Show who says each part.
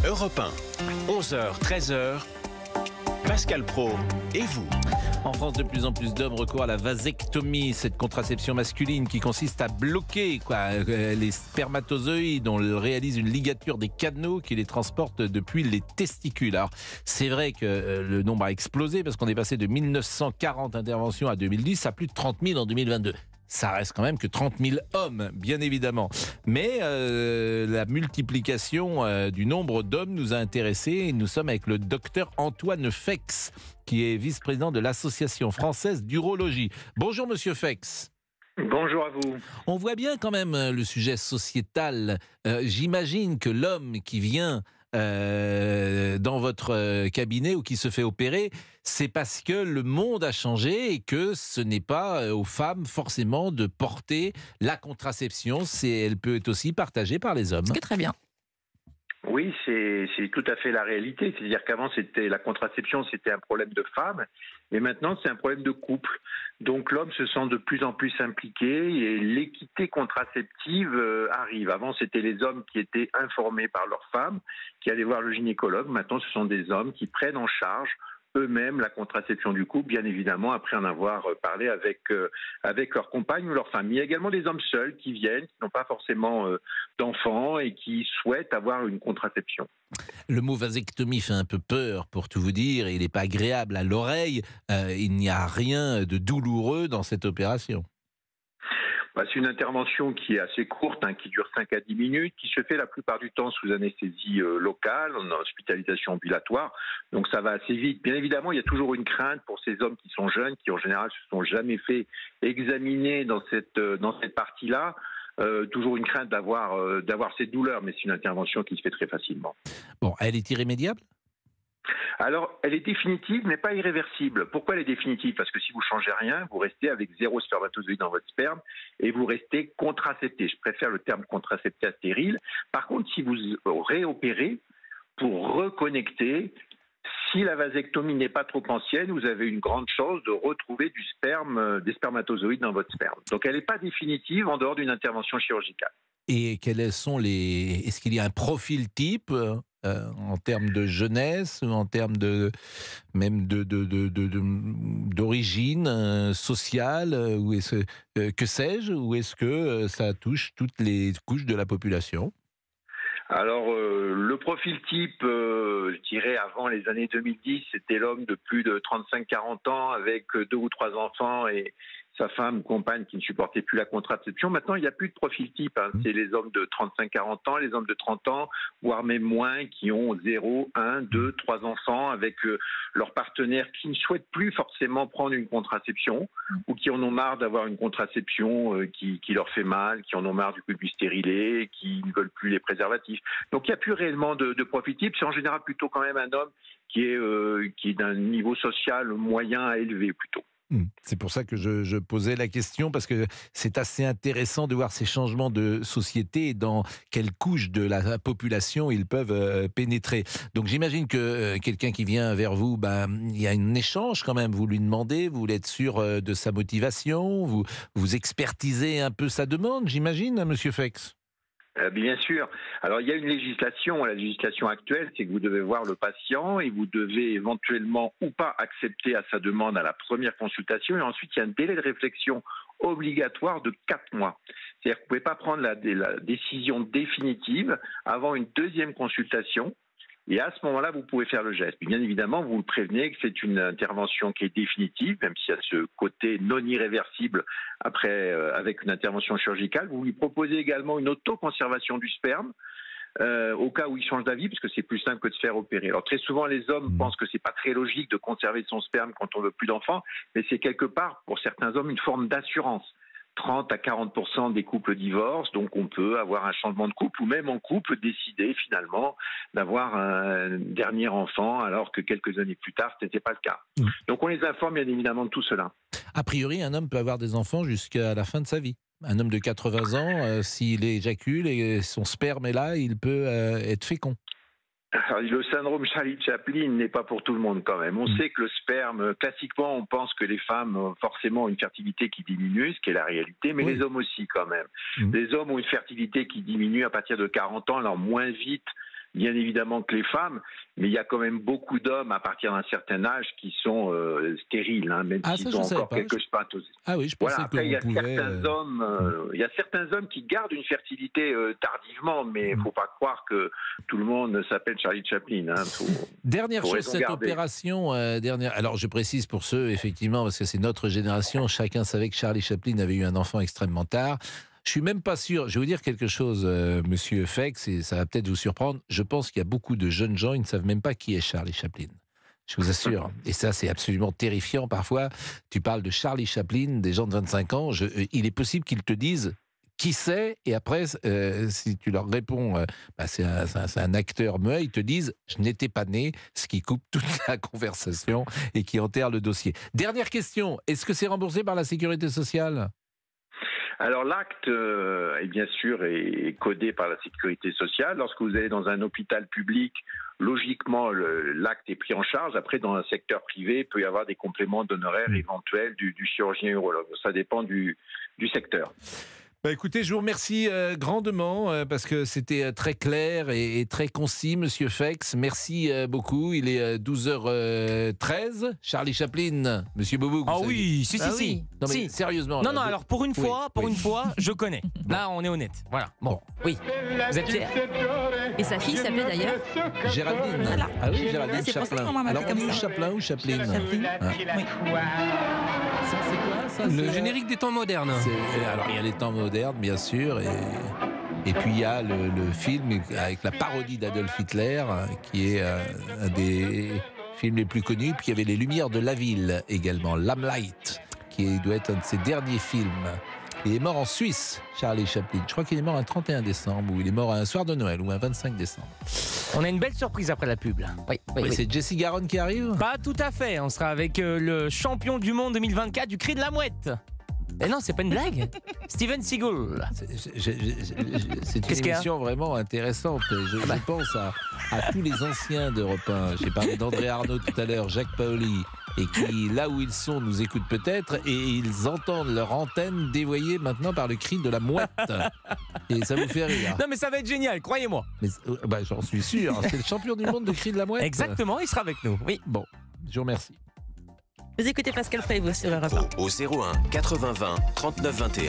Speaker 1: Europe 1, 11h, 13h, Pascal Praud et vous.
Speaker 2: En France, de plus en plus d'hommes recourent à la vasectomie, cette contraception masculine qui consiste à bloquer les spermatozoïdes. On réalise une ligature des canaux qui les transporte depuis les testicules. Alors, c'est vrai que le nombre a explosé parce qu'on est passé de 1940 interventions à 2010 à plus de 30 000 en 2022. Ça reste quand même que 30 000 hommes, bien évidemment. Mais la multiplication du nombre d'hommes nous a intéressés. Nous sommes avec le docteur Antoine Fex, qui est vice-président de l'Association française d'urologie. Bonjour Monsieur Fex.
Speaker 3: Bonjour à vous.
Speaker 2: On voit bien quand même le sujet sociétal. J'imagine que l'homme qui vient dans votre cabinet ou qui se fait opérer, c'est parce que le monde a changé et que ce n'est pas aux femmes forcément de porter la contraception. Elle peut être aussi partagée par les hommes.
Speaker 4: Ce qui est très bien.
Speaker 3: Oui, c'est tout à fait la réalité. C'est-à-dire qu'avant, la contraception, c'était un problème de femme, et maintenant, c'est un problème de couple. Donc l'homme se sent de plus en plus impliqué et l'équité contraceptive arrive. Avant, c'était les hommes qui étaient informés par leurs femmes, qui allaient voir le gynécologue. Maintenant, ce sont des hommes qui prennent en charge eux-mêmes la contraception du couple, bien évidemment, après en avoir parlé avec leur compagne ou leur femme. Il y a également des hommes seuls qui viennent, qui n'ont pas forcément d'enfants et qui souhaitent avoir une contraception.
Speaker 2: Le mot vasectomie fait un peu peur, pour tout vous dire, et il n'est pas agréable à l'oreille. Il n'y a rien de douloureux dans cette opération.
Speaker 3: C'est une intervention qui est assez courte, qui dure 5 à 10 minutes, qui se fait la plupart du temps sous anesthésie locale, en hospitalisation ambulatoire. Donc ça va assez vite. Bien évidemment, il y a toujours une crainte pour ces hommes qui sont jeunes, qui en général se sont jamais fait examiner dans cette partie-là. Toujours une crainte d'avoir ces douleurs, mais c'est une intervention qui se fait très facilement.
Speaker 2: Bon, elle est irrémédiable ?
Speaker 3: Alors, elle est définitive, mais pas irréversible. Pourquoi elle est définitive ? Parce que si vous ne changez rien, vous restez avec 0 spermatozoïde dans votre sperme et vous restez contracepté. Je préfère le terme contracepté à stérile. Par contre, si vous réopérez pour reconnecter, si la vasectomie n'est pas trop ancienne, vous avez une grande chance de retrouver des spermatozoïdes dans votre sperme. Donc, elle n'est pas définitive en dehors d'une intervention chirurgicale.
Speaker 2: Et est-ce qu'il y a un profil type en termes de jeunesse, ou en termes d'origine sociale, ou que sais-je, ou est-ce que ça touche toutes les couches de la population ?
Speaker 3: Alors, le profil type, je dirais avant les années 2010, c'était l'homme de plus de 35-40 ans avec 2 ou 3 enfants et sa femme, compagne, qui ne supportait plus la contraception. Maintenant, il n'y a plus de profil type. C'est les hommes de 35-40 ans, les hommes de 30 ans, voire même moins, qui ont 0, 1, 2, 3 enfants avec leur partenaire qui ne souhaitent plus forcément prendre une contraception ou qui en ont marre d'avoir une contraception qui leur fait mal, qui en ont marre du stérilet, qui ne veulent plus les préservatifs. Donc, il n'y a plus réellement de profil type. C'est en général plutôt quand même un homme qui est d'un niveau social moyen à élevé plutôt.
Speaker 2: C'est pour ça que je posais la question, parce que c'est assez intéressant de voir ces changements de société et dans quelle couche de la population ils peuvent pénétrer. Donc j'imagine que quelqu'un qui vient vers vous, il y a un échange quand même. Vous lui demandez, vous voulez être sûr de sa motivation, vous expertisez un peu sa demande, j'imagine, Monsieur Fex.
Speaker 3: Bien sûr. Alors, il y a une législation. La législation actuelle, c'est que vous devez voir le patient et vous devez éventuellement ou pas accepter à sa demande à la première consultation. Et ensuite, il y a un délai de réflexion obligatoire de 4 mois. C'est-à-dire que vous ne pouvez pas prendre la décision définitive avant une deuxième consultation. Et à ce moment-là, vous pouvez faire le geste. Bien évidemment, vous le prévenez que c'est une intervention qui est définitive, même s'il y a ce côté non irréversible après avec une intervention chirurgicale. Vous lui proposez également une autoconservation du sperme au cas où il change d'avis, parce que c'est plus simple que de se faire opérer. Alors très souvent, les hommes pensent que c'est pas très logique de conserver son sperme quand on veut plus d'enfants, mais c'est quelque part, pour certains hommes, une forme d'assurance. 30 à 40% des couples divorcent, donc on peut avoir un changement de couple ou même en couple décider finalement d'avoir un dernier enfant alors que quelques années plus tard, ce n'était pas le cas. Donc on les informe bien évidemment de tout cela.
Speaker 2: A priori, un homme peut avoir des enfants jusqu'à la fin de sa vie. Un homme de 80 ans, s'il éjacule et son sperme est là, il peut être fécond.
Speaker 3: Alors, le syndrome Charlie-Chaplin n'est pas pour tout le monde quand même. On sait que le sperme, classiquement, on pense que les femmes ont forcément une fertilité qui diminue, ce qui est la réalité, mais les hommes aussi quand même. Les hommes ont une fertilité qui diminue à partir de 40 ans, alors moins vite bien évidemment que les femmes, mais il y a quand même beaucoup d'hommes à partir d'un certain âge qui sont stériles, hein, même s'ils ont encore quelques spermatozoïdes.
Speaker 2: Ah oui, je pensais
Speaker 3: voilà, après,
Speaker 2: que vous pouvez...
Speaker 3: il y a certains hommes qui gardent une fertilité tardivement, mais il ne faut pas croire que tout le monde s'appelle Charlie Chaplin. Hein,
Speaker 2: dernière chose, cette opération, alors je précise pour ceux, effectivement, parce que c'est notre génération, chacun savait que Charlie Chaplin avait eu un enfant extrêmement tard. Je suis même pas sûr, je vais vous dire quelque chose, monsieur Fex, et ça va peut-être vous surprendre, je pense qu'il y a beaucoup de jeunes gens, ils ne savent même pas qui est Charlie Chaplin. Je vous assure. Et ça, c'est absolument terrifiant parfois. Tu parles de Charlie Chaplin, des gens de 25 ans, il est possible qu'ils te disent qui c'est, et après, si tu leur réponds, c'est un acteur muet, ils te disent « je n'étais pas né », ce qui coupe toute la conversation et qui enterre le dossier. Dernière question, est-ce que c'est remboursé par la Sécurité sociale ?
Speaker 3: Alors l'acte, bien sûr, est codé par la Sécurité sociale. Lorsque vous allez dans un hôpital public, logiquement, l'acte est pris en charge. Après, dans un secteur privé, il peut y avoir des compléments d'honoraires éventuels du chirurgien urologue. Ça dépend du secteur.
Speaker 2: Bah écoutez, je vous remercie grandement parce que c'était très clair et très concis, monsieur Fex. Merci beaucoup. Il est 12h13. Charlie Chaplin, monsieur Boubou.
Speaker 4: Ah oui, si.
Speaker 2: Non mais sérieusement.
Speaker 4: Non, alors pour une fois, je connais. Là, on est honnête. Voilà. Bon, oui. Vous êtes fiers.
Speaker 5: Et sa fille s'appelait d'ailleurs
Speaker 2: Géraldine.
Speaker 5: Voilà.
Speaker 2: Ah oui, Géraldine
Speaker 5: c'est pour ça
Speaker 2: Chaplin.
Speaker 5: qu'on m'a
Speaker 2: Alors
Speaker 5: comme
Speaker 2: on dit
Speaker 5: ça.
Speaker 2: Chaplin ou Chaplin
Speaker 5: Chaplin.
Speaker 2: Oui. Ça, c'est quoi ça,
Speaker 6: Le générique des temps modernes.
Speaker 2: Alors il y a les temps modernes, bien sûr, et puis il y a le film avec la parodie d'Adolf Hitler, qui est un des films les plus connus. Puis il y avait Les Lumières de la Ville également, Lamplight, qui doit être un de ses derniers films. Il est mort en Suisse, Charlie Chaplin. Je crois qu'il est mort un 31 décembre, ou il est mort un soir de Noël, ou un 25 décembre.
Speaker 4: On a une belle surprise après la pub. Oui.
Speaker 2: C'est Jessie Garonne qui arrive ?
Speaker 4: Pas tout à fait. On sera avec le champion du monde 2024 du cri de la mouette. Et non, c'est pas une blague. Steven Seagal.
Speaker 2: C'est une émission vraiment intéressante. Je pense à tous les anciens d'Europe 1. J'ai parlé d'André Arnaud tout à l'heure, Jacques Paoli, et qui, là où ils sont, nous écoutent peut-être, et ils entendent leur antenne dévoyée maintenant par le cri de la mouette. Et ça vous fait rire.
Speaker 4: Non mais ça va être génial, croyez-moi.
Speaker 2: Mais, j'en suis sûr. C'est le champion du monde de cri de la mouette.
Speaker 4: Exactement, il sera avec nous. Oui.
Speaker 2: Bon, je vous remercie.
Speaker 5: Vous écoutez Pascal Prévost sur Europe 1.
Speaker 1: Au 01 80 20 39 21.